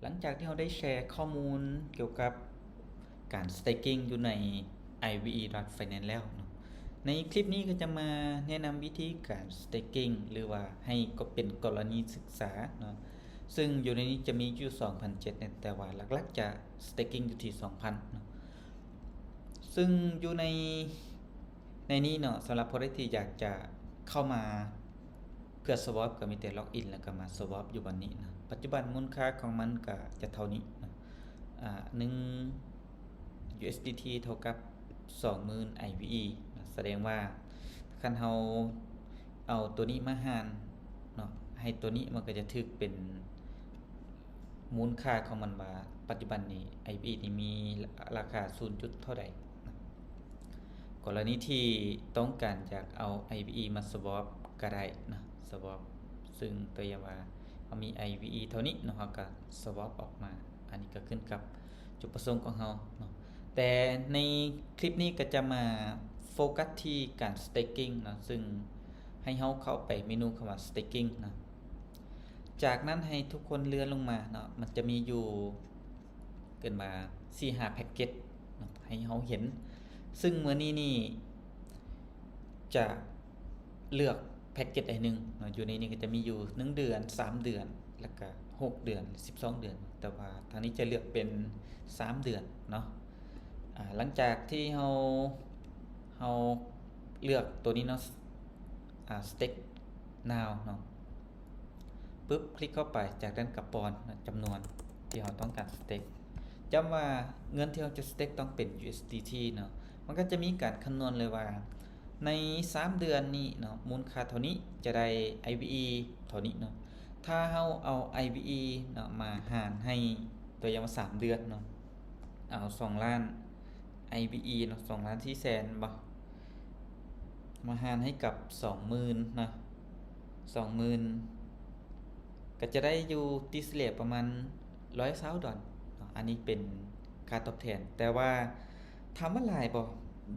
ลังจากที่เราได้แชร์ข้อมูลเกี่ยวกับการ staking อยู่ใน IVE.finance แล้วเนาะในคลิปนี้ก็จะมาแนะนำวิธีการ staking หรือว่าให้ก็เป็นกรณีศึกษาเนาะซึ่งอยู่ในนี้จะมีอยู่ 2,700 เนี่ยแต่ว่าหลักๆจะ staking อยู่ที่ 2,000 เนาะซึ่งอยู่ในนี้เนาะสำหรับผู้ที่อยากจะเข้ามาเพื่อ swap ก็มีแต่ล็อกอินแล้วก็มา swap อยู่บนนี้นะปัจจุบันมูลค่าของมันก็จะเท่านี้นะ1 USDT เท่ากับ 20,000 IVE นะแสดงว่าคันเราเอาตัวนี้มาหารเนาะให้ตัวนี้มันก็จะถึกเป็นมูลค่าของมันมาปัจจุบันนี้ IVE นี่มีราคา 0. จุดเท่าใดนะกรณีที่ต้องการอยากเอา IVE มา swap ก็ได้นะ swap ซึ่งตัวอย่างว่าเรามี IVE เท่านี้เนาะเราก็ swap ออกมาอันนี้ก็ขึ้นกับจุดประสงค์ของเราเนาะแต่ในคลิปนี้ก็จะมาโฟกัสที่การ staking นะซึ่งให้เราเข้าไปเมนูคำว่า staking นะจากนั้นให้ทุกคนเลื่อนลงมาเนาะมันจะมีอยู่เกินมา 4-5 แพ็กเกจให้เราเห็นซึ่งเมื่อนี้นี่จะเลือกแพ็กเกจไอหนึ่งอยู่ในนี้ก็จะมีอยู่1 เดือน 3 เดือนแล้วก็6 เดือน 12 เดือนแต่ว่าทางนี้จะเลือกเป็น3 เดือนเนาะหลังจากที่เราเลือกตัวนี้เนาะstake now เนาะปึ๊บคลิกเข้าไปจากนั้นกับปอนจำนวนที่เราต้องการ stake จำว่าเงินที่เราจะ stake ต้องเป็น USDT เนาะมันก็จะมีการคำนวณเลยว่าใน3 เดือนนี้เนาะมูลค่าเท่านี้จะได้ IVE เท่านี้เนาะถ้าเราเอา IVE เนาะมาหารให้ตัวอย่างว่า3 เดือนเนาะเอา2 ล้าน IVE เนาะ2 ล้าน4แสนบ่มาหารให้กับ 20,000 นะ20,000 ก็จะได้อยู่ติสเลทประมาณ$120อันนี้เป็นค่าตอบแทนแต่ว่าถามว่าหลายบ่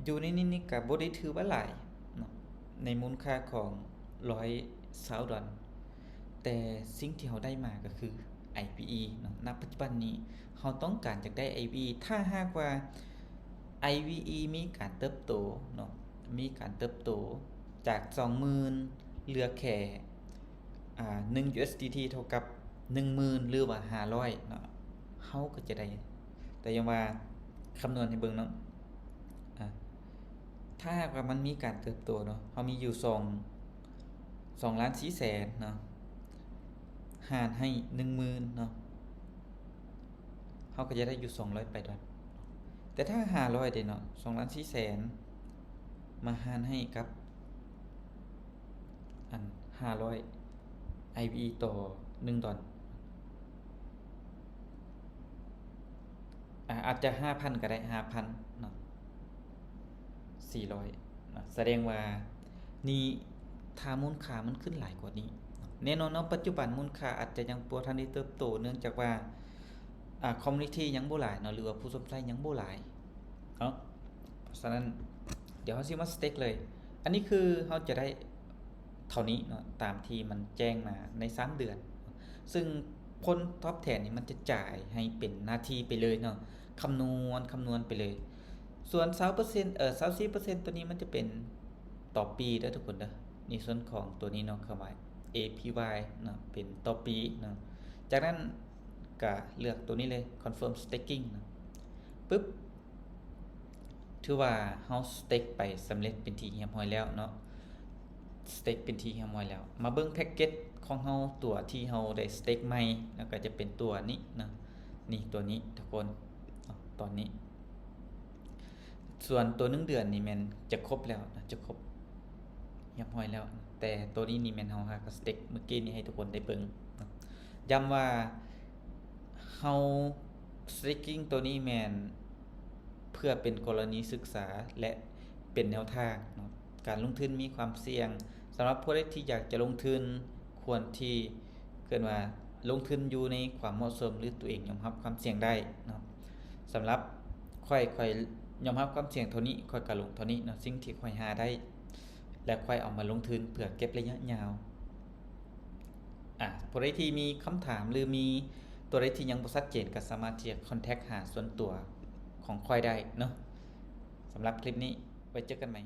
อยู่ในนี้ก็บ่ได้ถือว่าหลายเนาะในมูลค่าของ$120แต่สิ่งที่เราได้มาก็คือ IVE เนาะณปัจจุบันนี้เราต้องการจะได้ IVE ถ้าหากว่า IVE มีการเติบโตเนาะมีการเติบโตจาก 20,000 เหลือแค่1 USDT เท่ากับ 10,000 หรือว่า500เนาะเฮาก็จะได้แต่ยังว่าคำนวณให้เบิ่งเนาะถ้าหากว่ามันมีการเติบโตเนาะเฮามีอยู่2 ล้าน4แสนเนาะหารให้ 10,000 เนาะเฮาก็จะได้อยู่200 ไปดอลแต่ถ้า500เด้เนาะ2 ล้าน4แสนมาหารให้กับอัน500 IVE ต่อ1 ดอลอาจจะ 5,000 ก็ได้ 5,000 เนาะ400นะแสดงว่านี่ถ้ามูลค่ามันขึ้นหลายกว่านี้แน่นอนเนาะปัจจุบันมูลค่าอาจจะยังบ่ทันได้เติบโตเนื่องจากว่าคอมมูนิตี้ยังบ่หลายเนาะหรือว่าผู้สนใจยังบ่หลายเนาะเพราะฉะนั้นเดี๋ยวเราสิมาสเต็กเลยอันนี้คือเราจะได้เท่านี้เนาะตามที่มันแจ้งมาใน3 เดือนซึ่งผลตอบแทนนี่มันจะจ่ายให้เป็นหน้าที่ไปเลยเนาะคำนวณไปเลยส่วน20% 24% ตัวนี้มันจะเป็นต่อปีเด้อทุกคนเด้อนี่ส่วนของตัวนี้เนาะคำว่า APY เนาะเป็นต่อปีเนาะจากนั้นก็เลือกตัวนี้เลย confirm staking นะปึ๊บถือว่าเฮา stake ไปสำเร็จเป็นที่เรียบร้อยแล้วเนาะ stake เป็นที่เรียบร้อยแล้วมาเบิ่งแพ็กเกจของเฮาตัวที่เฮาได้ stake ใหม่แล้วก็จะเป็นตัวนี้นะนี่ตัวนี้ทุกคนตอนนี้ส่วนตัว1 เดือนนี่แม่นจะครบแล้วนะจะครบเรียบร้อยแล้วแต่ตัวนี้นี่แม่นเฮาหาก็สเต็กเมื่อกี้นี้ให้ทุกคนได้เบิ่งย้ำว่าเฮา staking ตัวนี้แม่นเพื่อเป็นกรณีศึกษาและเป็นแนวทางเนาะการลงทุนมีความเสี่ยงสำหรับผู้ใดที่อยากจะลงทุนควรที่เกินว่าลงทุนอยู่ในความเหมาะสมหรือตัวเองยอมรับความเสี่ยงได้เนาะสำหรับค่อยยอมรับความเสี่ยงเท่านี้ค่อยกระลงเท่านี้เนาะสิ่งที่ค่อยหาได้และค่อยเอามาลงทุนเพื่อเก็บระยะยาวผู้ใดที่มีคำถามหรือมี ตัวใดที่ยังบ่ชัดเจนก็สามารถที่จะคอนแทคหาส่วนตัวของค่อยได้เนาะสำหรับคลิปนี้ไว้เจอกันใหม่